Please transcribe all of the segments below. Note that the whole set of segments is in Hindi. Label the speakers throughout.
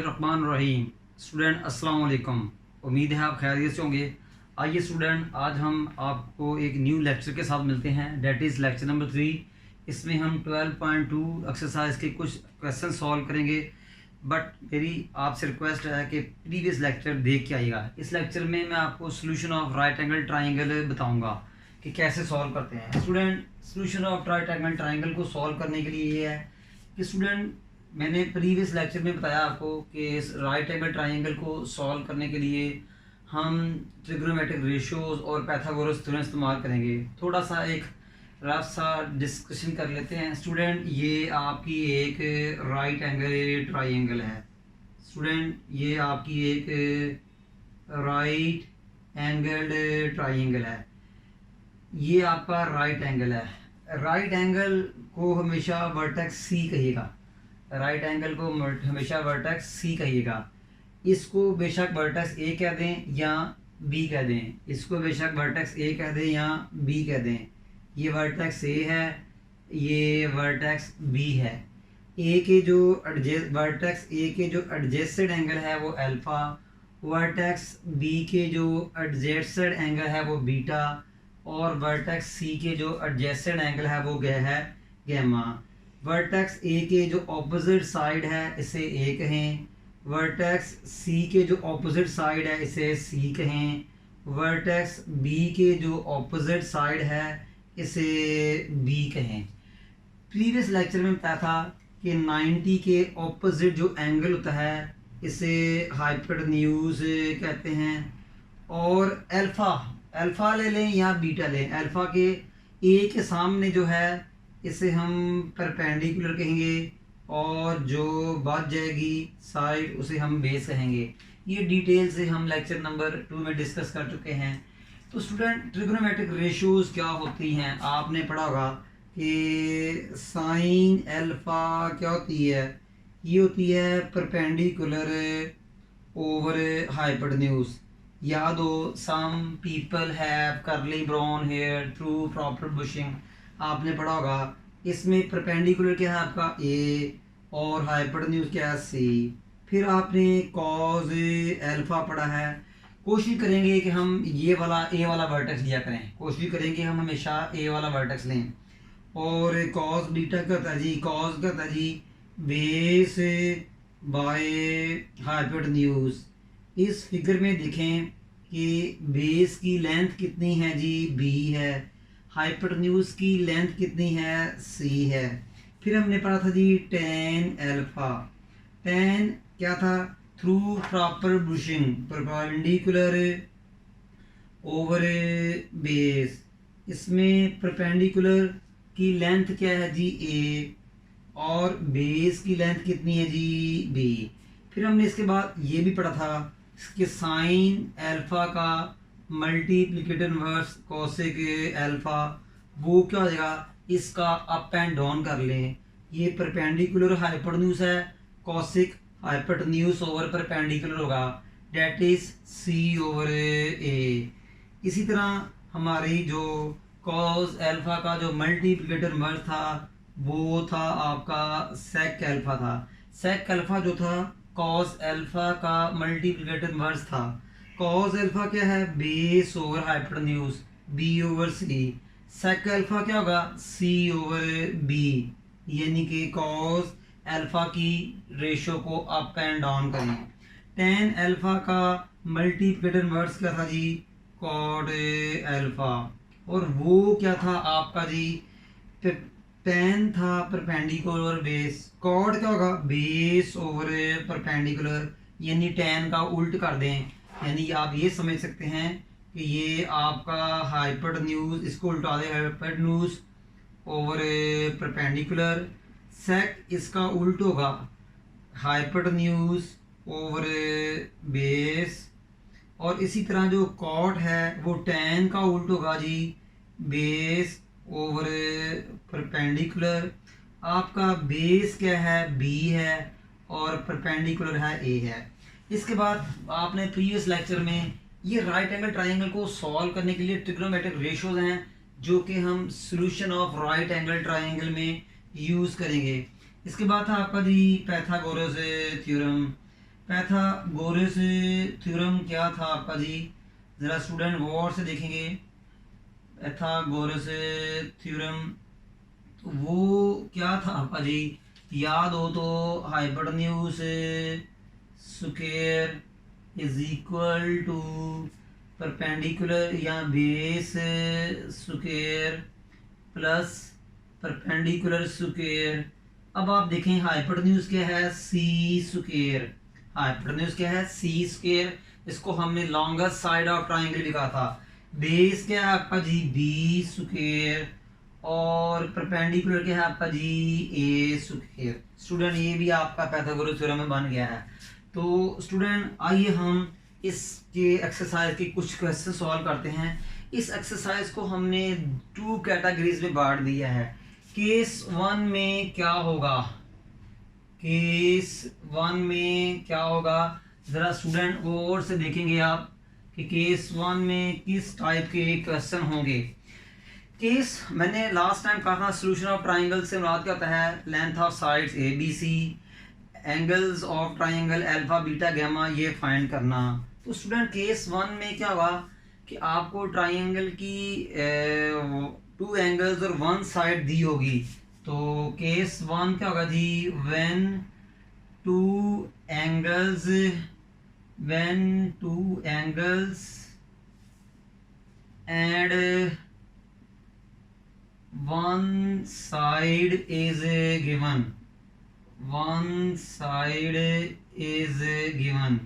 Speaker 1: बिस्मिल्लाहिर्रहमानिर्रहीम। स्टूडेंट अस्सलाम वालेकुम। उम्मीद है आप खैरियत से होंगे। आइए स्टूडेंट, आज हम आपको एक न्यू लेक्चर के साथ मिलते हैं, डेट इज़ लेक्चर नंबर 3। इसमें हम 12.2 एक्सरसाइज के कुछ क्वेश्चन सॉल्व करेंगे। बट मेरी आपसे रिक्वेस्ट है कि प्रीवियस लेक्चर देख के आइएगा। इस लेक्चर में मैं आपको solution of right angle triangle बताऊंगा कि कैसे सॉल्व करते हैं। Student, solution of right angle triangle को सॉल्व करने के लिए ये है कि स्टूडेंट, मैंने प्रीवियस लेक्चर में बताया आपको कि इस राइट एंगल ट्राइंगल को सॉल्व करने के लिए हम ट्रिग्नोमेट्रिक रेशियोज और पाइथागोरस थ्योरम इस्तेमाल करेंगे। थोड़ा सा एक रफ सा डिस्कशन कर लेते हैं। स्टूडेंट, ये आपकी एक राइट एंगल ट्राइंगल है। स्टूडेंट, ये आपकी एक राइट एंगल ट्राइंगल है। ये आपका राइट एंगल है। राइट एंगल को हमेशा वर्टेक्स सी कहिएगा। राइट एंगल को हमेशा वर्टेक्स सी कहिएगा। इसको बेशक वर्टेक्स ए कह दें या बी कह दें। इसको बेशक वर्टेक्स ए कह दें या बी कह दें। ये वर्टेक्स ए है, ये वर्टेक्स बी है। ए के जो वर्टेक्स ए के जो एडजेसेंट एंगल है वो अल्फा, वर्टेक्स बी के जो एडजेसेंट एंगल है वो बीटा, और वर्टेक्स सी के जो एडजेसेंट एंगल है वो है गैमा। वर्टेक्स ए के जो ऑपोजिट साइड है इसे ए कहें, वर्टेक्स सी के जो ऑपोजिट साइड है इसे सी कहें, वर्टेक्स बी के जो ऑपोजिट साइड है इसे बी कहें। प्रीवियस लेक्चर में बताया था कि 90 के ऑपोजिट जो एंगल होता है इसे हाइपोटेन्यूज कहते हैं। और अल्फ़ा ले लें या बीटा लें, अल्फ़ा के ए के सामने जो है इसे हम परपेंडिकुलर कहेंगे, और जो बच जाएगी साइड उसे हम बेस कहेंगे। ये डिटेल से हम लेक्चर नंबर 2 में डिस्कस कर चुके हैं। तो स्टूडेंट, ट्रिग्नोमेट्रिक रेशियोज क्या होती हैं आपने पढ़ा होगा कि साइन अल्फ़ा क्या होती है। ये होती है परपेंडिकुलर ओवर हाइपोटेन्यूज। याद हो, some people have curly brown hair through proper brushing, आपने पढ़ा होगा। इसमें परपेंडिकुलर क्या है आपका ए और हाइपोटेन्यूज क्या है सी। फिर आपने कॉज अल्फा पढ़ा है। कोशिश करेंगे कि हम ये वाला ए वाला वर्टेक्स लिया करें, कोशिश करेंगे हम हमेशा ए वाला वर्टेक्स लें। और कॉज बीटा क्या होता है जी, कॉज क्या होता है जी, बेस बाय हाइपोटेन्यूज। इस फिगर में देखें कि बेस की लेंथ कितनी है जी, बी है। हाइपोटेन्यूज की लेंथ कितनी है, सी है। फिर हमने पढ़ा था जी टेन अल्फा। टेन क्या था, through proper bushing, perpendicular over base. इसमें परपेंडिकुलर की लेंथ क्या है जी, ए, और बेस की लेंथ कितनी है जी, बी। फिर हमने इसके बाद ये भी पढ़ा था कि साइन अल्फा का मल्टीप्लिकेटिव इनवर्स कोसेक अल्फा, वो क्या हो जाएगा, इसका अप एंड डाउन कर लें। ये परपेंडिकुलर हाइपोटेन्यूज है, कोसेक हाइपोटेन्यूज ओवर परपेंडिकुलर होगा, डेट इज सी ओवर ए। इसी तरह हमारी जो कॉस अल्फा का जो मल्टीप्लिकेटिव इनवर्स था वो था आपका सेक अल्फा था। सेक अल्फा जो था कॉस अल्फा का मल्टीप्लिकेटिव इनवर्स था। कॉस अल्फा क्या है, base over hypotenuse, B over C. Sec alpha क्या होगा, सी ओवर बी। यानी कि कॉस अल्फा की रेशो को अप एंड डाउन करें। टेन अल्फा का मल्टीप्लिकेटिव इनवर्स क्या था जी, कॉट अल्फा। और वो क्या था आपका जी, टेन था परपेंडिकुलर बेस। कॉट क्या होगा, बेस ओवर परपेंडिकुलर, यानी टेन का उल्ट कर दें। यानी आप ये समझ सकते हैं कि ये आपका हाइपोटेन्यूज, इसको उल्टा दें, हाइपोटेन्यूज ओवर परपेंडिकुलर। सेक इसका उल्ट होगा, हाइपोटेन्यूज ओवर बेस। और इसी तरह जो कॉट है वो टेन का उल्ट होगा जी, बेस ओवर परपेंडिकुलर। आपका बेस क्या है, बी है, और परपेंडिकुलर है, ए है। इसके बाद आपने प्रीवियस लेक्चर में ये राइट एंगल ट्राइंगल को सॉल्व करने के लिए ट्रिग्नोमेट्रिक रेशियोज हैं जो कि हम solution of right angle triangle में यूज़ करेंगे। इसके बाद था आपका जी पाइथागोरस थ्योरम। पैथागोरस थ्योरम क्या था आपका जी, ज़रा स्टूडेंट गौर से देखेंगे। पैथागोरस थ्योरम तो वो क्या था आपका जी, याद हो तो hypotenuse square is equal to perpendicular या base square plus perpendicular square. अब आप देखें हाइपोटेन्यूज क्या है, सी स्क्वायर। हाइपोटेन्यूज क्या है, सी स्क्वायर। इसको हमने लॉन्गेस्ट साइड ऑफ ट्राइंगल भी कहा था। बेस क्या है आपका जी, बी स्क्वायर। और परपेंडिकुलर क्या है आपका जी, ए स्क्वायर। स्टूडेंट ये भी आपका पाइथागोरस थ्योरम में बन गया है। तो स्टूडेंट आइए हम इसके एक्सरसाइज के कुछ क्वेश्चन सॉल्व करते हैं। इस एक्सरसाइज को हमने 2 कैटेगरीज में बांट दिया है। केस 1 में क्या होगा, केस 1 में क्या होगा, ज़रा स्टूडेंट गौर से देखेंगे आप कि केस 1 में किस टाइप के क्वेश्चन होंगे। केस मैंने लास्ट टाइम कहा था सोल्यूशन ऑफ ट्राइंगल से मुराद क्या होता है, length of sides a b c, angles of triangle alpha beta gamma ये फाइंड करना। तो स्टूडेंट केस 1 में क्या होगा कि आपको ट्राइंगल की 2 एंगल्स और 1 साइड दी होगी। तो केस 1 क्या होगा जी, when 2 angles and 1 side is given, 1 side is given.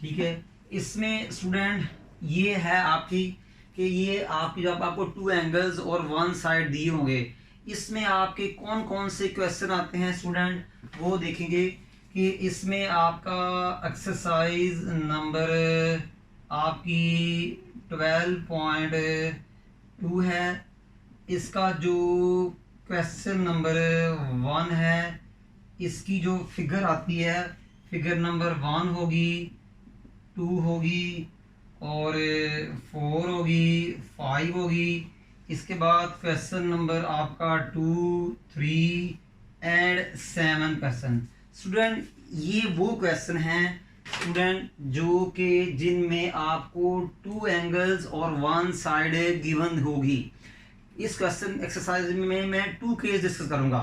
Speaker 1: ठीक है, इसमें स्टूडेंट ये है आपकी कि ये आपकी जब आपको 2 एंगल्स और 1 साइड दिए होंगे, इसमें आपके कौन कौन से क्वेश्चन आते हैं स्टूडेंट वो देखेंगे कि इसमें आपका एक्सरसाइज नंबर आपकी 12.2 है। इसका जो क्वेश्चन नंबर 1 है, इसकी जो फिगर आती है, फिगर नंबर 1 होगी, 2 होगी और 4 होगी, 5 होगी। इसके बाद क्वेश्चन नंबर आपका 2, 3 एंड 7 क्वेश्चन। स्टूडेंट ये वो क्वेश्चन हैं स्टूडेंट जो कि जिनमें आपको 2 एंगल्स और 1 साइड गिवन होगी। इस क्वेश्चन एक्सरसाइज में मैं 2 केस डिस्कस करूंगा।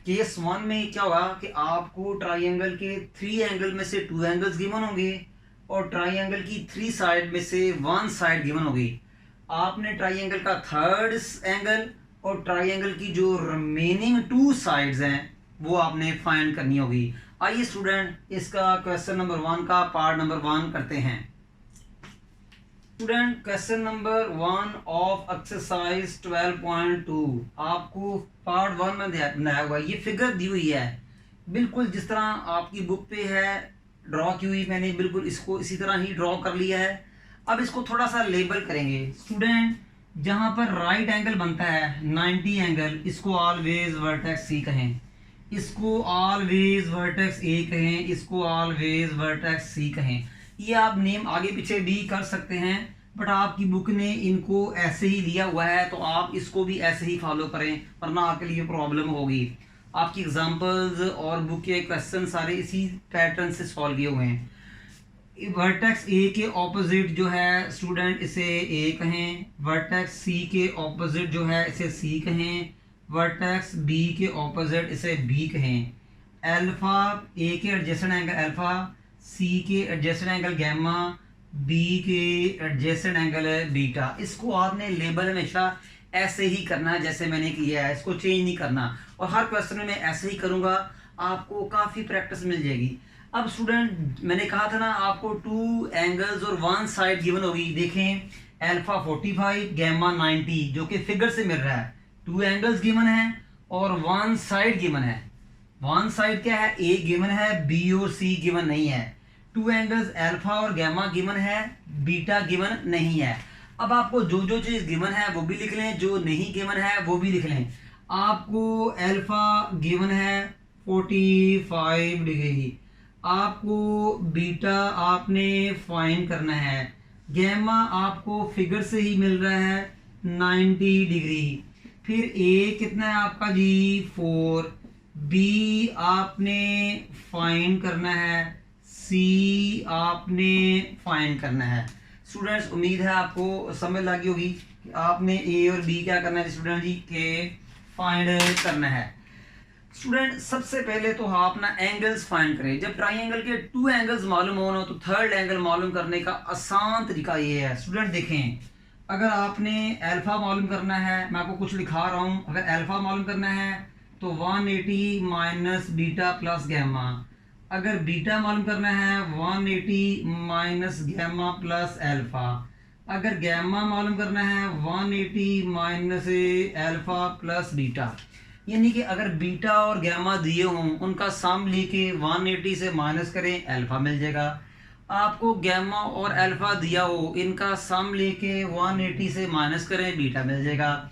Speaker 1: केस 1 में क्या होगा कि आपको ट्राइंगल के 3 एंगल में से 2 एंगल्स गिवन होंगे और ट्राइंगल की 3 साइड में से 1 साइड गिवन होगी। आपने ट्राइंगल का 3rd एंगल और ट्राइंगल की जो रिमेनिंग 2 साइड्स हैं वो आपने फाइंड करनी होगी। आइए स्टूडेंट इसका क्वेश्चन नंबर 1 का पार्ट नंबर 1 करते हैं। Student question number 1 of exercise 12.2 आपको पार्ट 1 में बनाया हुआ है। ये फिगर दी हुई है बिल्कुल जिस तरह आपकी बुक पे है ड्रॉ की हुई, मैंने बिल्कुल इसको इसी तरह ही ड्रॉ कर लिया है। अब इसको थोड़ा सा लेबल करेंगे। स्टूडेंट जहां पर राइट एंगल बनता है 90 एंगल, इसको ऑलवेज वर्टेक्स सी कहें, इसको ऑलवेज वर्टेक्स ए कहें, इसको ऑलवेज वर्टेक्स सी कहें। ये आप नेम आगे पीछे भी कर सकते हैं, बट आपकी बुक ने इनको ऐसे ही लिया हुआ है तो आप इसको भी ऐसे ही फॉलो करें, वरना आपके लिए प्रॉब्लम होगी। आपकी एग्जांपल्स और बुक के क्वेश्चन सारे इसी पैटर्न से सॉल्व किए हुए हैं। वर्टेक्स ए के ऑपोजिट जो है स्टूडेंट इसे ए कहें, वर्टेक्स सी के ऑपोजिट जो है इसे सी कहें, वर्टेक्स बी के ऑपोजिट इसे बी कहें। अल्फा ए के एडजेसेंट एंगल अल्फा, सी के एडजेसेंट एंगल गैमा, बी के एडजेसेंट एंगल बीटा। इसको आपने लेबल हमेशा ऐसे ही करना है जैसे मैंने किया है, इसको चेंज नहीं करना। और हर क्वेश्चन में मैं ऐसे ही करूँगा, आपको काफ़ी प्रैक्टिस मिल जाएगी। अब स्टूडेंट मैंने कहा था ना आपको 2 एंगल्स और 1 साइड गिवन होगी। देखें अल्फा 45 गैमा 90 जो कि फिगर से मिल रहा है। 2 एंगल्स गिवन है और 1 साइड गिवन है। 1 साइड क्या है, ए गिवन है, बी और सी गिवन नहीं है। 2 एंगल्स अल्फा और गैमा गिवन है, बीटा गिवन नहीं है। अब आपको जो जो चीज़ गिवन है वो भी लिख लें, जो नहीं गिवन है वो भी लिख लें। आपको अल्फा गिवन है 45 डिग्री, आपको बीटा आपने फाइंड करना है, गैमा आपको फिगर से ही मिल रहा है 90 डिग्री। फिर ए कितना है आपका जी 4, बी आपने फाइंड करना है, सी आपने फाइंड करना है। स्टूडेंट्स उम्मीद है आपको समझ लगी होगी कि आपने ए और बी क्या करना है स्टूडेंट जी के फाइंड करना है। स्टूडेंट सबसे पहले तो आप ना एंगल्स फाइंड करें। जब ट्राइंगल के 2 एंगल्स मालूम हो तो थर्ड एंगल मालूम करने का आसान तरीका ये है। स्टूडेंट देखें, अगर आपने अल्फा मालूम करना है, मैं आपको कुछ लिखा रहा हूँ, अगर अल्फा मालूम करना है तो 180 माइनस बीटा प्लस गैमा। अगर बीटा मालूम करना है 180 माइनस गैमा प्लस अल्फा। अगर गैमा मालूम करना है 180 माइनस अल्फा प्लस बीटा। यानी कि अगर बीटा और गैमा दिए हों उनका सम लेके 180 से माइनस करें, अल्फा मिल जाएगा। आपको गैमा और अल्फा दिया हो, इनका सम लेके 180 से माइनस करें, बीटा मिल जाएगा।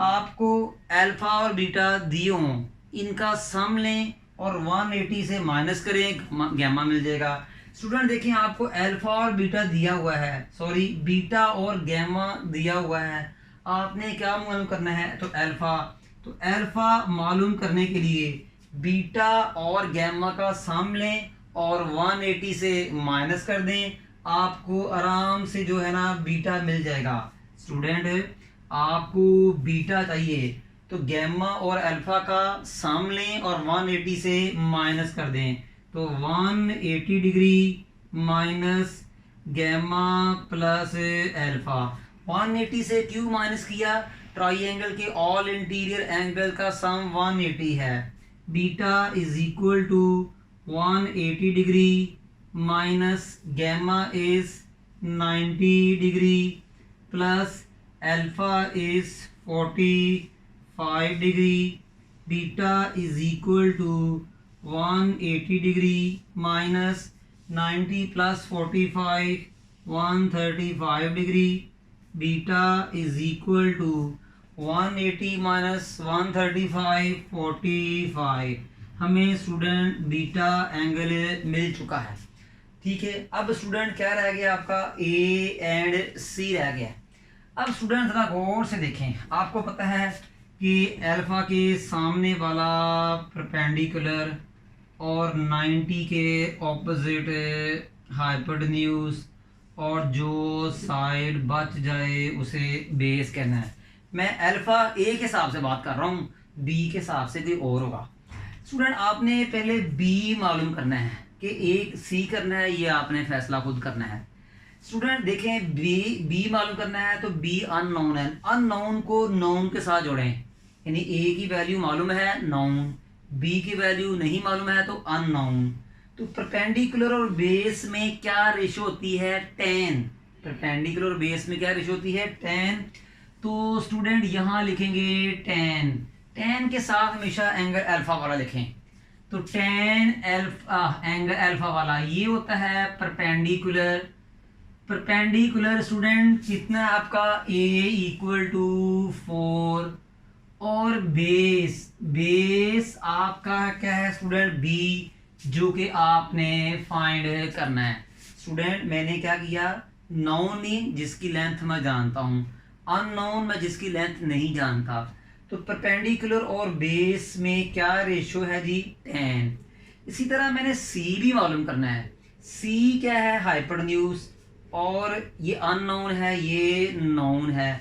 Speaker 1: आपको अल्फा और बीटा दिए हों, इनका सम लें और 180 से माइनस करें, गैमा मिल जाएगा। स्टूडेंट देखें, आपको अल्फा और बीटा दिया हुआ है, सॉरी बीटा और गैमा दिया हुआ है। आपने क्या मालूम करना है? तो अल्फा मालूम करने के लिए बीटा और गैमा का सम लें और 180 से माइनस कर दें, आपको आराम से जो है ना बीटा मिल जाएगा। स्टूडेंट आपको बीटा चाहिए तो गैमा और अल्फा का सम लें और 180 से माइनस कर दें, तो 180 degree minus gamma plus alpha. 180 से क्यों माइनस किया? ट्राइंगल के ऑल इंटीरियर एंगल का सम 180 है। Beta is equal to 180 degree minus gamma is 90 degree plus alpha is 45 degree. Beta is equal to 180 degree minus 90 plus 45 135 degree. Beta is equal to 180 minus 135 45। हमें स्टूडेंट बीटा एंगल मिल चुका है। ठीक है, अब स्टूडेंट क्या रह गया आपका? ए एंड सी रह गया। अब स्टूडेंट जरा गौर से देखें, आपको पता है कि अल्फा के सामने वाला परपेंडिकुलर और 90 के ऑपोजिट हाइपोटेन्यूज और जो साइड बच जाए उसे बेस कहना है। मैं अल्फा ए के हिसाब से बात कर रहा हूँ, बी के हिसाब से कोई और होगा। स्टूडेंट आपने पहले बी मालूम करना है कि एक सी करना है, ये आपने फैसला खुद करना है। स्टूडेंट देखें, बी मालूम करना है तो बी अननोन है। अननोन को नोन के साथ जोड़ें, यानी ए की वैल्यू मालूम है नोन, बी की वैल्यू नहीं मालूम है तो अननोन। तो परपेंडिकुलर और बेस में क्या रेशो होती है? 10। परपेंडिकुलर और बेस में क्या रेशो होती है? 10। तो स्टूडेंट यहाँ लिखेंगे 10। 10 के साथ हमेशा एंगल अल्फा वाला लिखें, तो 10 एंगल अल्फा वाला ये होता है परपेंडिकुलर। परपेंडिकुलर स्टूडेंट कितना है आपका? ए इक्वल टू 4 और बेस आपका क्या है स्टूडेंट? बी, जो कि आपने फाइंड करना है। स्टूडेंट मैंने क्या किया? नोन जिसकी लेंथ मैं जानता हूँ, अननोन मैं जिसकी लेंथ नहीं जानता। तो परपेंडिकुलर और बेस में क्या रेशो है जी? 10। इसी तरह मैंने सी भी मालूम करना है। सी क्या है? हाइपोटेन्यूज, और ये अननोन है, ये नोन है।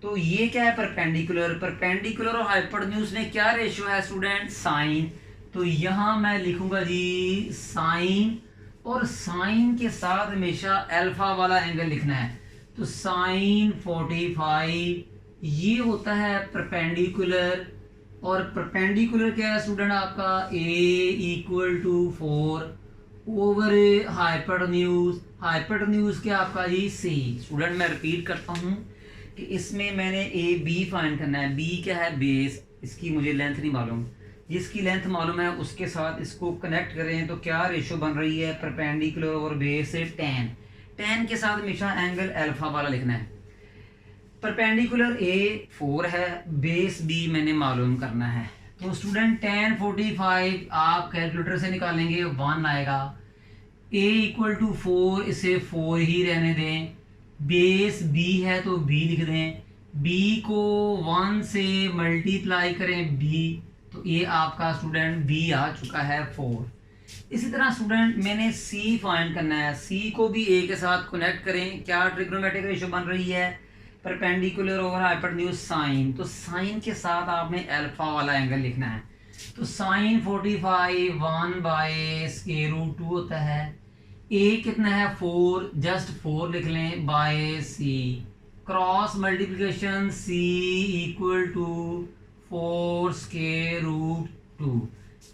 Speaker 1: तो ये क्या है? परपेंडिकुलर। परपेंडिकुलर और हाइपोटेन्यूज में क्या रेशो है स्टूडेंट? साइन। तो यहाँ मैं लिखूंगा जी साइन, और साइन के साथ हमेशा अल्फा वाला एंगल लिखना है। तो साइन 45 ये होता है परपेंडिकुलर। और परपेंडिकुलर क्या है स्टूडेंट आपका? A equal to 4 over hypotenuse. Hypotenuse क्या आपका जी? सी। स्टूडेंट मैं रिपीट करता हूँ कि इसमें मैंने ए बी फाइंड करना है। बी क्या है? बेस। इसकी मुझे लेंथ नहीं मालूम, जिसकी लेंथ मालूम है उसके साथ इसको कनेक्ट करें तो क्या रेशो बन रही है? परपेंडिकुलर और बेस से 10। 10 के साथ हमेशा एंगल अल्फा वाला लिखना है। परपेंडिकुलर ए 4 है, बेस बी मैंने मालूम करना है। तो स्टूडेंट 10 45 आप कैलकुलेटर से निकालेंगे 1 आएगा। ए इक्वल टू 4, इसे 4 ही रहने दें। बेस बी है तो बी लिख दें। बी को 1 से मल्टीप्लाई करें बी, तो ये आपका स्टूडेंट बी आ चुका है 4। इसी तरह स्टूडेंट मैंने सी फाइंड करना है। सी को भी ए के साथ कनेक्ट करें। क्या ट्रिग्नोमेट्रिक रेशियो बन रही है? Perpendicular over hypotenuse sine. तो साइन के साथ आपने अल्फा वाला एंगल लिखना है। तो साइन 45 1/√2 होता है। ए कितना है 4, जस्ट 4 लिख लें by c. Cross multiplication c equal to 4√2।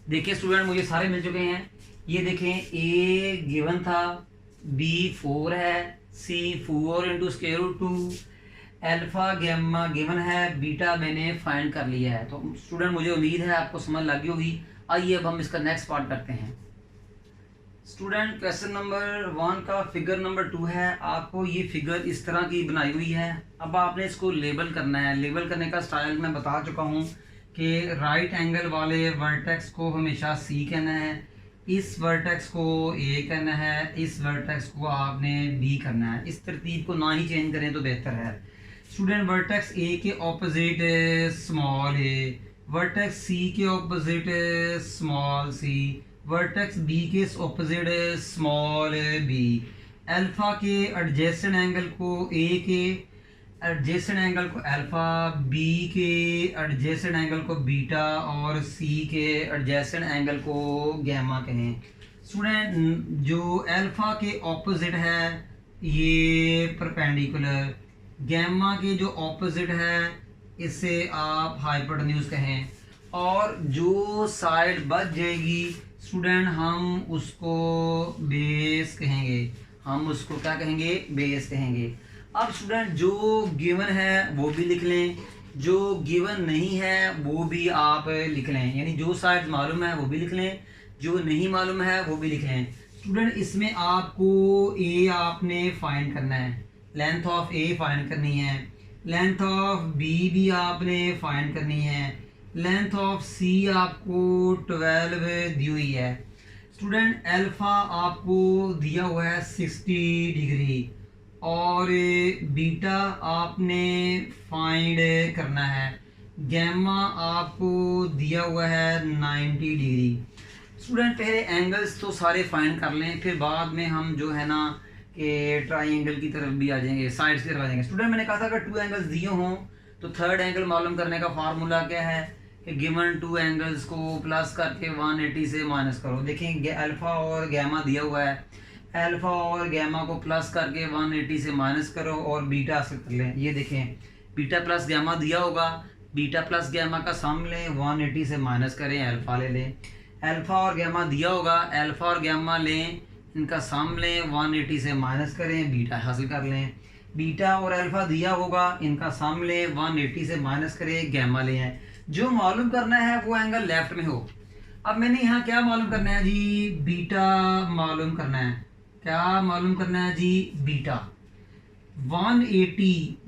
Speaker 1: देखिए स्टूडेंट मुझे सारे मिल चुके हैं। ये देखें ए गिवन था, बी 4 है, सी 4 इंटू √2, अल्फा गैमा गिवन है, बीटा मैंने फाइंड कर लिया है। तो स्टूडेंट मुझे उम्मीद है आपको समझ लगी होगी। आइए अब हम इसका नेक्स्ट पार्ट करते हैं। स्टूडेंट क्वेश्चन नंबर 1 का फिगर नंबर 2 है। आपको ये फिगर इस तरह की बनाई हुई है। अब आपने इसको लेबल करना है। लेबल करने का स्टाइल मैं बता चुका हूँ कि राइट एंगल वाले वर्टेक्स को हमेशा सी कहना है, इस वर्टेक्स को ए कहना है, इस वर्टेक्स को आपने बी करना है। इस तरतीब को ना ही चेंज करें तो बेहतर है। स्टूडेंट वर्टेक्स ए के ऑपोजिट स्मॉल ए, वर्टेक्स सी के opposite small C, vertex B के ऑपोजिट स्मॉल बी। अल्फा के एडजेसेंट एंगल को ए के एडजेसेंट एंगल को अल्फा, बी के एडजेसेंट एंगल को बीटा और सी के एडजेसेंट एंगल को गैमा कहें। स्टूडेंट जो अल्फा के ऑपोजिट है ये परपेंडिकुलर, गैमा के जो ऑपोजिट है इसे आप हाइपोटेन्यूज कहें, और जो साइड बच जाएगी स्टूडेंट हम उसको बेस कहेंगे। हम उसको क्या कहेंगे? बेस कहेंगे। अब स्टूडेंट जो गिवन है वो भी लिख लें, जो गिवन नहीं है वो भी आप लिख लें। यानी जो साइड मालूम है वो भी लिख लें, जो नहीं मालूम है वो भी लिख लें। स्टूडेंट इसमें आपको ए आपने फाइंड करना है, लेंथ ऑफ ए फाइंड करनी है, लेंथ ऑफ बी भी आपने फाइंड करनी है, लेंथ ऑफ सी आपको 12 दी हुई है। स्टूडेंट अल्फा आपको दिया हुआ है 60 डिग्री और बीटा आपने फाइंड करना है, गैमा आपको दिया हुआ है 90 डिग्री। स्टूडेंट पहले एंगल्स तो सारे फाइंड कर लें, फिर बाद में हम जो है ना कि ट्राइंगल की तरफ भी आ जाएंगे, साइड्स की तरफ आ जाएंगे। स्टूडेंट मैंने कहा था अगर 2 एंगल्स दिए हों तो थर्ड एंगल मालूम करने का फार्मूला क्या है कि गिवन 2 एंगल्स को प्लस करके 180 से माइनस करो। देखें अल्फा और गैमा दिया हुआ है, अल्फा और गैमा को प्लस करके 180 से माइनस करो और बीटा से कर लें। ये देखें बीटा प्लस गैमा दिया होगा, बीटा प्लस गैमा का सम लें, 180 से माइनस करें, अल्फा ले लें। अल्फा और गैमा दिया होगा, अल्फा और गैमा लें, इनका सम लें, 180 से माइनस करें, बीटा हासिल कर लें। बीटा और अल्फा दिया होगा, इनका सम लें, 180 से माइनस करें, गैमा लें। जो मालूम करना है वो एंगल लेफ्ट में हो। अब मैंने यहाँ क्या मालूम करना है जी? बीटा मालूम करना है। क्या मालूम करना है जी? बीटा 180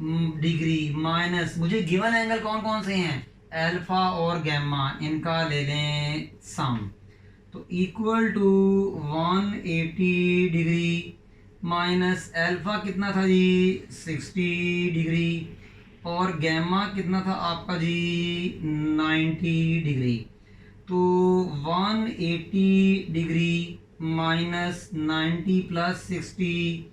Speaker 1: डिग्री माइनस, मुझे गिवन एंगल कौन कौन से हैं? अल्फा और गैमा, इनका ले लें सम। तो equal to 180 degree minus alpha कितना था जी? 60 डिग्री और गैमा कितना था आपका जी? 90 डिग्री। तो 180 डिग्री माइनस 90 प्लस 60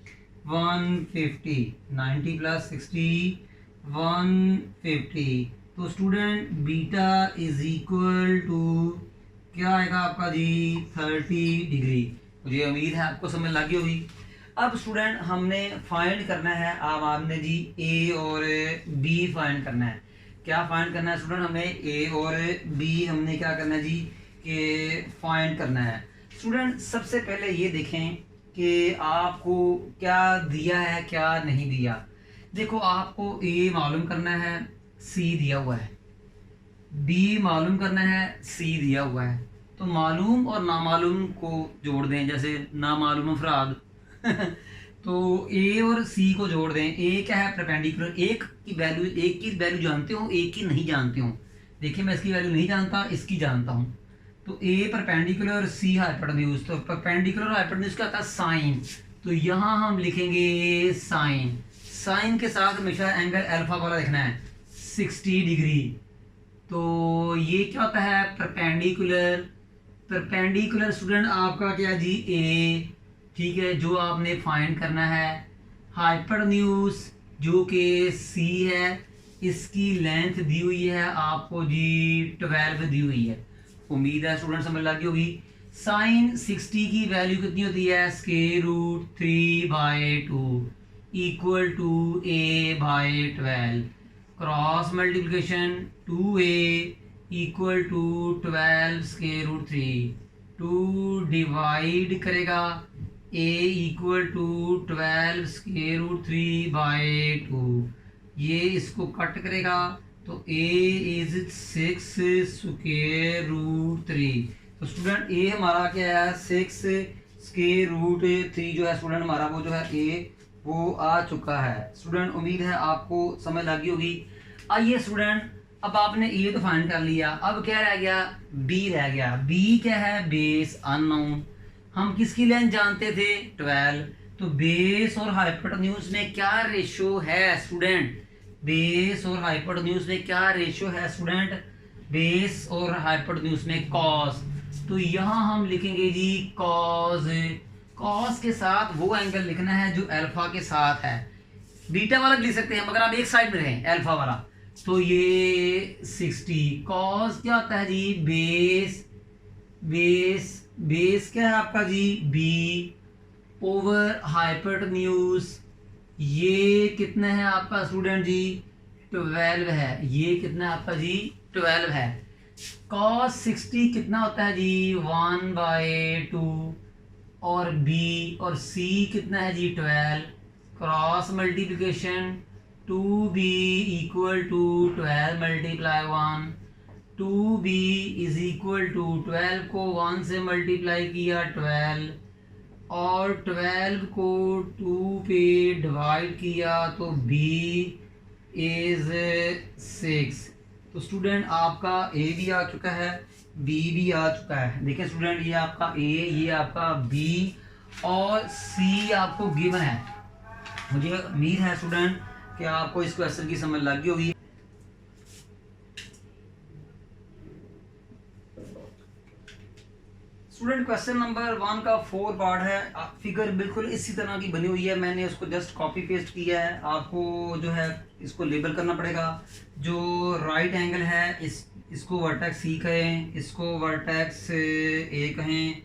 Speaker 1: 150, 90 प्लस 60 150। तो student beta is equal to क्या आएगा आपका जी? 30 डिग्री। मुझे उम्मीद है आपको समझ लगी होगी। अब स्टूडेंट हमने फाइंड करना है, अब आपने जी ए और बी फाइंड करना है। क्या फाइंड करना है स्टूडेंट? हमें ए और बी हमने क्या करना है जी कि फाइंड करना है। स्टूडेंट सबसे पहले ये देखें कि आपको क्या दिया है क्या नहीं दिया। देखो आपको ए मालूम करना है, सी दिया हुआ है, बी मालूम करना है, सी दिया हुआ है। तो मालूम और नामालूम को जोड़ दें, जैसे नामालूम अफराद तो ए और सी को जोड़ दें। ए क्या है? परपेंडिकुलर। एक की वैल्यू जानते हो, एक की नहीं जानते हो। देखिए मैं इसकी वैल्यू नहीं जानता, इसकी जानता हूँ। तो ए परपेंडिकुलर, सी हाइपोटेन्यूज। तो परपेंडिकुलर हाइपोटेन्यूज क्या होता है? साइन। तो यहाँ हम लिखेंगे साइन। साइन के साथ हमेशा एंगल अल्फा वाला लिखना है, 60 डिग्री। तो ये क्या होता है, परपेंडिकुलर। परपेंडिकुलर स्टूडेंट आपका क्या जी, ए, ठीक है, जो आपने फाइंड करना है। हाइपरन्यूज जो कि सी है, इसकी लेंथ दी हुई है आपको जी 12 दी हुई है। उम्मीद है स्टूडेंट समझ लगी होगी। साइन 60 की वैल्यू कितनी होती है, √3/2 equal to a/12। Cross multiplication 2a equal to 12√3। 2 divide करेगा a इक्वल टू 12√3/2। ये इसको कट करेगा तो a इज 6√3। तो स्टूडेंट a हमारा क्या है, 6√3 जो है स्टूडेंट हमारा वो जो है a वो आ चुका है। स्टूडेंट उम्मीद है आपको समझ लगी होगी। आइए स्टूडेंट, अब आपने ए तो फाइंड कर लिया, अब क्या रह गया, बी रह गया। बी क्या है, बेस अननोन। हम किसकी लेंथ जानते थे, 12। तो बेस और हाइपोटेन्यूज में क्या रेशियो है स्टूडेंट, बेस और हाइपोटेन्यूज में क्या रेशियो है स्टूडेंट, बेस और हाइपोटेन्यूज में कॉस। तो यहाँ हम लिखेंगे जी कॉस। कॉस के साथ वो एंगल लिखना है जो अल्फा के साथ है। बीटा वाला भी लिख सकते हैं मगर आप एक साइड में रहें, अल्फा वाला। तो ये 60 कॉस क्या होता है जी, बेस। बेस बेस क्या है आपका जी, बी ओवर हाइपोटेन्यूज। ये कितना है आपका स्टूडेंट जी, 12 है। ये कितना है आपका जी, 12 है। cos 60 कितना होता है जी, 1/2। और b और c कितना है जी, 12। Cross multiplication 2b equal to 12 multiply 1। 2b is equal to 12 को 1 से मल्टीप्लाई किया 12 और 12 को 2 पे डिवाइड किया तो b इज 6। तो स्टूडेंट आपका a भी आ चुका है, b भी आ चुका है। देखिए स्टूडेंट, ये आपका a, ये आपका b और c आपको गिवन है। मुझे उम्मीद है स्टूडेंट कि आपको इस क्वेश्चन की समझ लगी होगी। स्टूडेंट क्वेश्चन नंबर 1 का 4 पार्ट है। फिगर बिल्कुल इसी तरह की बनी हुई है, मैंने उसको जस्ट कॉपी पेस्ट किया है। आपको जो है इसको लेबल करना पड़ेगा। जो राइट एंगल है इसको वर्टेक्स सी कहें, इसको वर्टेक्स ए कहें,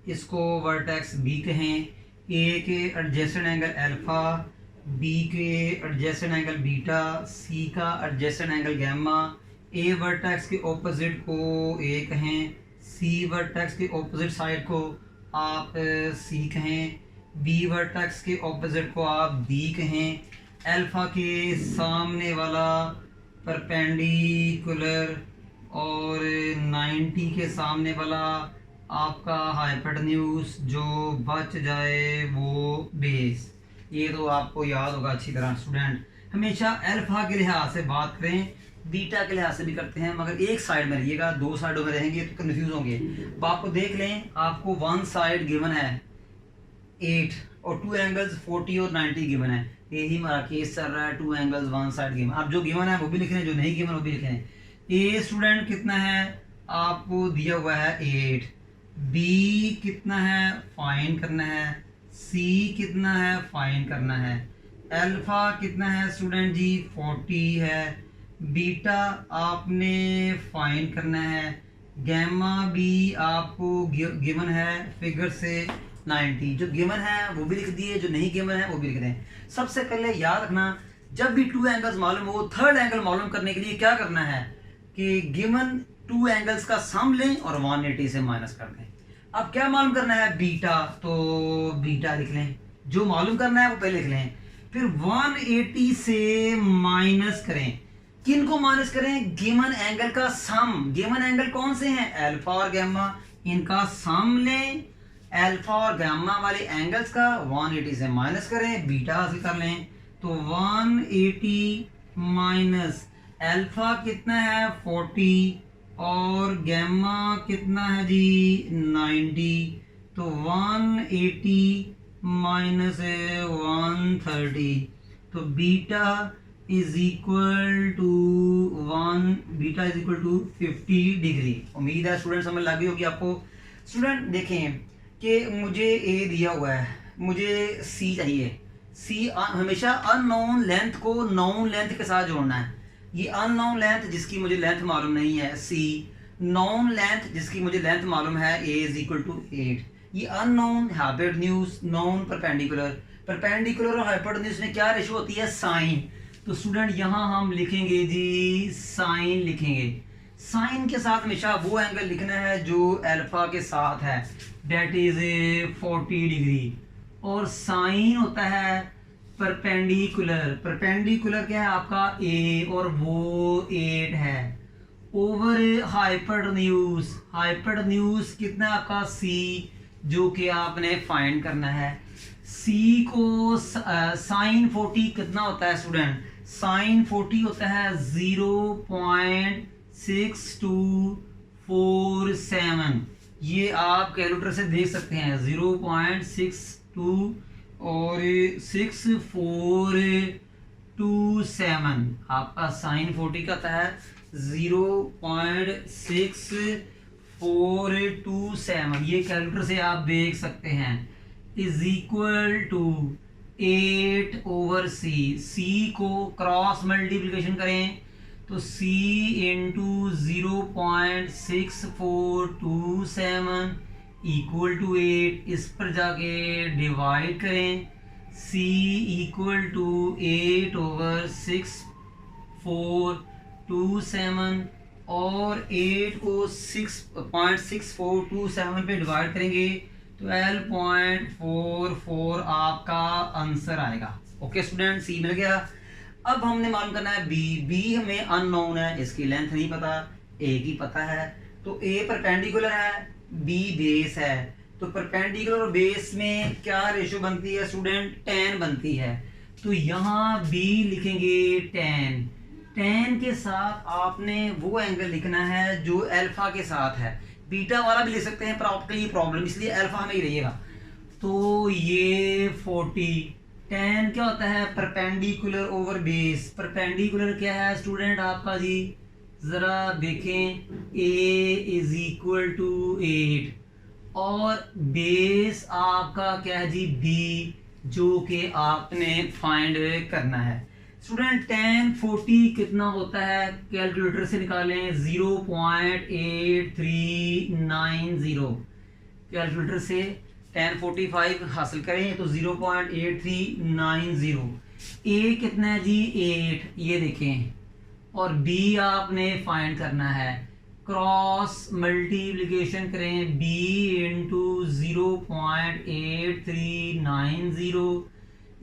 Speaker 1: इसको वर्टेक्स बी कहें। ए के एडजेसेंट एंगल अल्फा, बी के एडजेसेंट एंगल बीटा, सी का एडजेसेंट एंगल गैमा। ए वर्टेक्स के ऑपोजिट को ए कहें, सी वर्टेक्स के ऑपोजिट साइड को आप सी कहें, बी वर्टेक्स के ऑपोजिट को आप डी कहें। अल्फा के सामने वाला परपेंडिकुलर और 90 के सामने वाला आपका हाइपोटेन्यूज, जो बच जाए वो बेस। ये तो आपको याद होगा अच्छी तरह स्टूडेंट। हमेशा अल्फा के लिहाज से बात करें, बीटा के लिहाज से भी करते हैं, मगर एक साइड में रहिएगा। दो साइडों में रहेंगे तो कंफ्यूज होंगे। तो आपको देख लें, आपको वन साइड गिवन है 8 और 2 एंगल्स 40 और 90 गिवन है। यही हमारा केस चल रहा है, 2 एंगल्स 1 साइड गिवन। आप जो गिवन है वो भी लिख लें, जो नहीं गिवन वो भी लिख लें। ए स्टूडेंट कितना है, आपको दिया हुआ है 8। बी कितना है, फाइंड करना है। सी कितना है, फाइंड करना है। अल्फा कितना है स्टूडेंट जी, 40 है। बीटा आपने फाइंड करना है। गैमा भी आपको गिवन है फिगर से 90। जो गिवन है वो भी लिख दिए, जो नहीं गिवन है वो भी लिख दें। सबसे पहले याद रखना, जब भी 2 एंगल्स मालूम हो, थर्ड एंगल मालूम करने के लिए क्या करना है कि गिवन 2 एंगल्स का सम लें और 180 से माइनस कर दें। अब क्या मालूम करना है, बीटा, तो बीटा लिख लें। जो मालूम करना है वो पहले लिख लें, फिर 180 से माइनस करें। किन को माइनस करें, गिवन एंगल का सम। गिवन एंगल कौन से हैं, अल्फा और गामा, इनका सम लें। अल्फा और गामा वाले एंगल्स का 180 से माइनस करें, बीटा हासिल कर लें। तो 180 माइनस अल्फा कितना है 40 और गामा कितना है जी 90। तो 180 माइनस 130, तो beta is equal to 1, beta is equal to 50 degree. उम्मीद है स्टूडेंट समझ लग गई होगी आपको। स्टूडेंट देखें कि मुझे ए दिया हुआ है, मुझे सी चाहिए। सी हमेशा अननोन लेंथ को नोन लेंथ के साथ जोड़ना है। ये अननोन लेंथ जिसकी मुझे लेंथ मालूम नहीं है सी, नोन लेंथ जिसकी मुझे लेंथ मालूम है ए इज इक्वल टू 8। ये unknown hypotenuse known perpendicular, perpendicular और हाइपोटेन्यूज में क्या रेशो होती है साइन। तो स्टूडेंट यहाँ हम लिखेंगे जी साइन लिखेंगे। साइन के साथ हमेशा वो एंगल लिखना है जो अल्फा के साथ है, डेट इज 40 डिग्री। और साइन होता है परपेंडिकुलर, परपेंडिकुलर क्या है आपका ए और वो 8 है, ओवर हाइपोटेन्यूज, हाइपोटेन्यूज कितना है आपका सी, जो कि आपने फाइंड करना है। सी को साइन 40 कितना होता है स्टूडेंट, साइन 40 होता है 0.6247। ये आप कैलकुलेटर से देख सकते हैं 0.62 और 6427। आपका साइन 40 का होता है 0.6427। ये कैलकुलेटर से आप देख सकते हैं। Is equal to 8/c। c को क्रॉस मल्टीप्लिकेशन करें तो c इंटू 0.6427 इक्वल टू 8। इस पर जाके डिवाइड करें, c इक्वल टू 8/6427 और 8 को 6.6427 पे डिवाइड करेंगे 12.44 आपका आंसर आएगा। ओके स्टूडेंट, सी मिल गया। अब हमने मालूम करना है बी। बी हमें अननोन है, इसकी लेंथ नहीं पता, ए की पता है। तो ए परपेंडिकुलर है, बी बेस है। तो परपेंडिकुलर और बेस में क्या रेशो बनती है स्टूडेंट, tan बनती है। तो यहाँ बी लिखेंगे tan। tan के साथ आपने वो एंगल लिखना है जो अल्फा के साथ है। बीटा वाला भी ले सकते हैं पर आपके लिए प्रॉब्लम, इसलिए अल्फा में ही रहिएगा। तो ये 40। tan क्या होता है, परपेंडिकुलर ओवर बेस। परपेंडिकुलर क्या है स्टूडेंट आपका जी, जरा देखें, a इज इक्वल टू 8 और बेस आपका क्या है जी b, जो कि आपने फाइंड करना है। स्टूडेंट tan 40 कितना होता है, कैलकुलेटर से निकालें 0.8390। कैलकुलेटर से tan 45 हासिल करें तो 0.8390। a कितना है जी 8, ये देखें, और b आपने फाइंड करना है। क्रॉस मल्टीप्लिकेशन करें, b इंटू 0.8390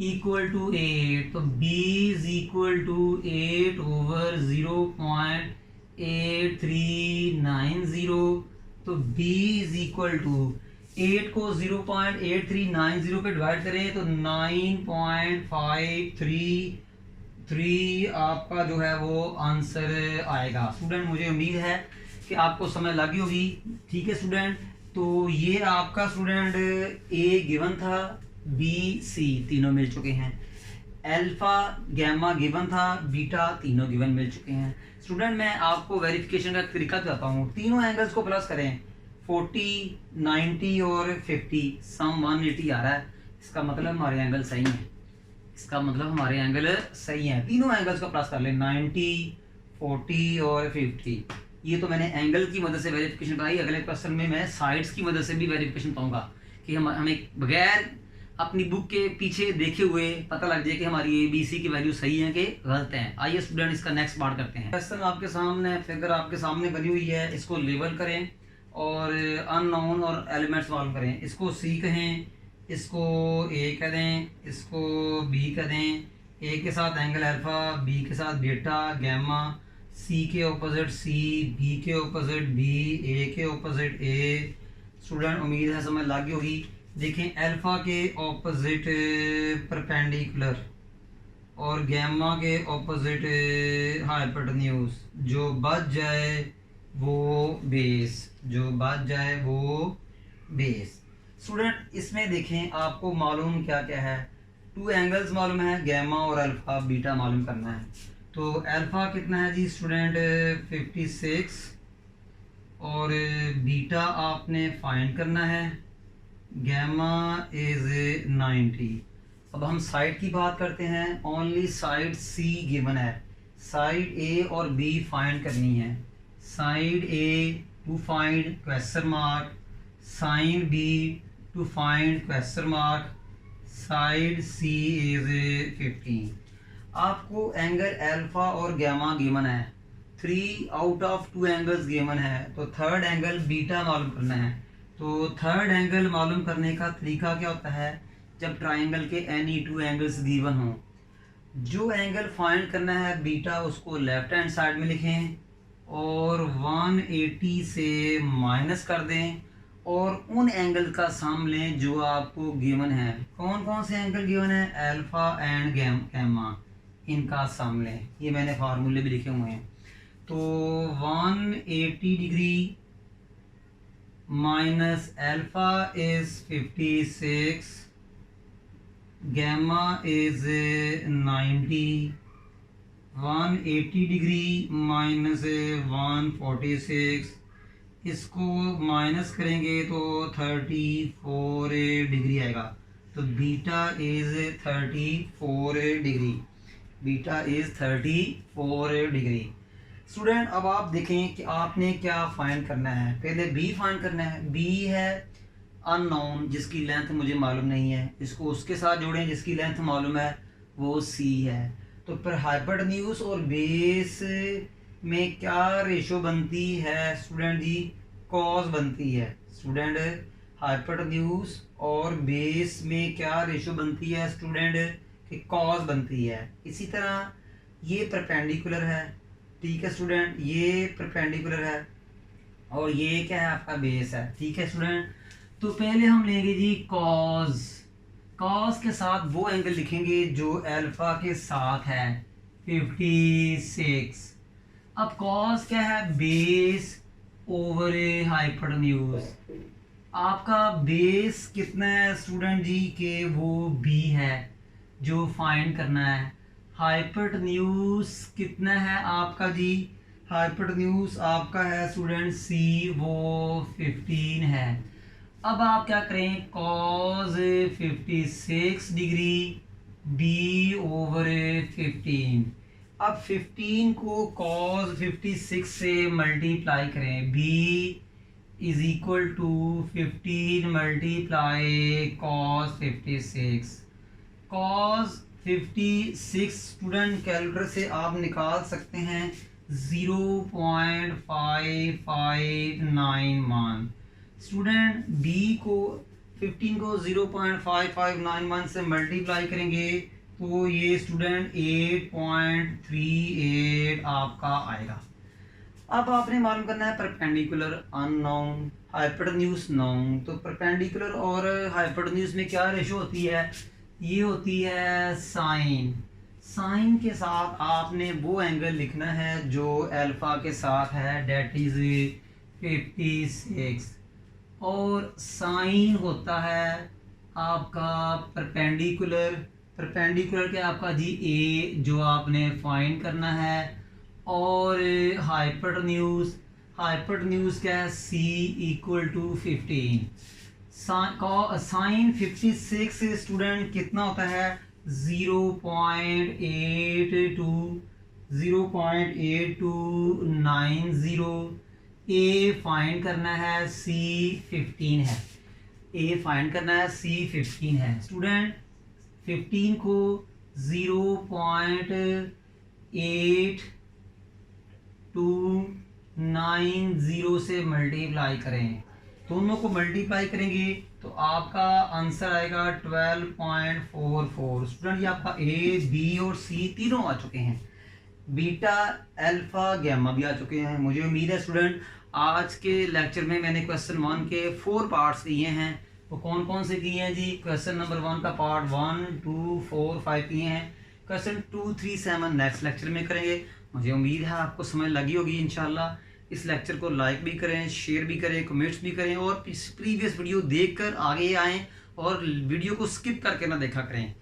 Speaker 1: इक्वल टू 8। तो b इज इक्वल टू 8/0.8390। तो b इज इक्वल टू 8 को 0.8390 पे डिवाइड करें तो 9.533 आपका जो है वो आंसर आएगा। स्टूडेंट मुझे उम्मीद है कि आपको समझ लगी होगी। ठीक है स्टूडेंट, तो ये आपका स्टूडेंट ए गिवन था, बी सी तीनों मिल चुके हैं, अल्फा गैमा गिवन था, बीटा तीनों गिवन मिल चुके हैं। स्टूडेंट मैं आपको वेरिफिकेशन का तरीका बताता हूँ। तीनों एंगल्स को प्लस करें, 40, 90 और 50, सम 180 आ रहा है। इसका मतलब हमारे एंगल सही है, इसका मतलब हमारे एंगल सही है। तीनों एंगल्स को प्लस कर लें, 90, 40 और 50। ये तो मैंने एंगल की मदद से वेरिफिकेशन कराई। अगले क्वेश्चन में मैं साइड्स की मदद से भी वेरिफिकेशन पाऊंगा कि हमें बगैर अपनी बुक के पीछे देखे हुए पता लग जाए कि हमारी ABC की वैल्यू सही है कि गलत है। आइए स्टूडेंट इसका नेक्स्ट पार्ट करते हैं। क्वेश्चन आपके सामने, फिगर आपके सामने बनी हुई है, इसको लेबल करें और अननोन और एलिमेंट्स मालूम करें। इसको C कहें, इसको A कह दें, इसको B कह दें। A के साथ एंगल अल्फा, B के साथ बीटा गैमा, C के ऑपोजिट C, B के ऑपोजिट B, A के ऑपोजिट A। स्टूडेंट उम्मीद है समझ लगी होगी। देखें अल्फा के ऑपोजिट परपेंडिकुलर और गैमा के ऑपोजिट हाइपोटेन्यूज, जो बच जाए वो बेस, जो बच जाए वो बेस। स्टूडेंट इसमें देखें आपको मालूम क्या क्या है, टू एंगल्स मालूम है, गैमा और अल्फ़ा, बीटा मालूम करना है। तो अल्फ़ा कितना है जी स्टूडेंट 56 और बीटा आपने फाइंड करना है, गैमा इज़ 90। अब हम साइड की बात करते हैं। ओनली साइड सी गिवन है, साइड ए और बी फाइंड करनी है। Side a to find question mark, sine b to find question mark, side c is 15। आपको एंगल अल्फा और गैमा गिवन है, 3 आउट ऑफ 2 एंगल्स गिवन है, तो थर्ड एंगल बीटा मालूम करना है। तो थर्ड एंगल मालूम करने का तरीका क्या होता है, जब ट्राइंगल के एनी 2 एंगल्स गिवन हों, जो एंगल फाइंड करना है बीटा उसको लेफ्ट हैंड साइड में लिखें और 180 से माइनस कर दें और उन एंगल का सम लें जो आपको गिवन है। कौन कौन से एंगल गिवन है, अल्फा एंड गैमा, इनका सम लें। ये मैंने फार्मूले भी लिखे हुए हैं। तो 180 degree minus alpha is 56, gamma is 90, 180 degree minus 146, इसको माइनस करेंगे तो 34 डिग्री आएगा। तो beta is 34 degree, beta is 34 degree. Student अब आप देखें कि आपने क्या फाइंड करना है। पहले बी फाइंड करना है। बी है अननोन, जिसकी लेंथ मुझे मालूम नहीं है, इसको उसके साथ जोड़ें जिसकी लेंथ मालूम है, वो सी है। तो फिर हाइपोटेन्यूज और बेस में क्या रेशो बनती है स्टूडेंट जी, कॉस बनती है। स्टूडेंट हाइपोटेन्यूज और बेस में क्या रेशो बनती है स्टूडेंट, कि कॉस बनती है। इसी तरह ये परपेंडिकुलर है, ठीक है स्टूडेंट, ये परपेंडिकुलर है और ये क्या है आपका बेस है, ठीक है स्टूडेंट। तो पहले हम लेंगे जी कॉस, कॉस के साथ वो एंगल लिखेंगे जो अल्फा के साथ है 56। अब कॉस क्या है, बेस ओवर हाइपोटेन्यूज। आपका बेस कितना है स्टूडेंट जी के वो बी है जो फाइंड करना है। हाइपोटेन्यूज कितना है आपका जी, हाइपोटेन्यूज आपका है स्टूडेंट सी, वो 15 है। अब आप क्या करें, कॉस 56 डिग्री बी ओवर 15। अब 15 को कॉस 56 से मल्टीप्लाई करें, b is equal to 15 multiply cos 56। Cos 56 student calculator से आप निकाल सकते हैं 0.5591। स्टूडेंट b को 15 को 0.5591 से मल्टीप्लाई करेंगे तो ये स्टूडेंट 8.38 आपका आएगा। अब आपने मालूम करना है परपेंडिकुलर अननोन, हाइपोटेन्यूज नोन। तो परपेंडिकुलर और हाइपोटेन्यूज में क्या रेशो होती है, ये होती है साइन। साइन के साथ आपने वो एंगल लिखना है जो अल्फा के साथ है, डेट इज 56, और साइन होता है आपका परपेंडिकुलर। परपेंडिकुलर के आपका जी ए जो आपने फाइंड करना है, और हाइपोटेन्यूज, हाइपोटेन्यूज क्या है सी इक्वल टू 15। साइन 56 स्टूडेंट कितना होता है 0.8290। ए फाइंड करना है सी 15 है, ए फाइंड करना है सी 15 है। स्टूडेंट 15 को 0.8290 से मल्टीप्लाई करें, दोनों को मल्टीप्लाई करेंगे तो आपका आंसर आएगा 12.44। स्टूडेंट ये आपका ए बी और सी तीनों आ चुके हैं, बीटा अल्फा गैमा भी आ चुके हैं। मुझे उम्मीद है स्टूडेंट आज के लेक्चर में मैंने क्वेश्चन 1 के 4 पार्ट्स दिए हैं। वो कौन कौन से किए हैं जी, क्वेश्चन नंबर 1 का पार्ट 1, 2, 4, 5 किए हैं। क्वेश्चन 2, 3, 7 नेक्स्ट लेक्चर में करेंगे। मुझे उम्मीद है आपको समझ लगी होगी इंशाल्लाह। इस लेक्चर को लाइक भी करें, शेयर भी करें, कमेंट्स भी करें और प्रीवियस वीडियो देखकर आगे आएँ और वीडियो को स्किप करके ना देखा करें।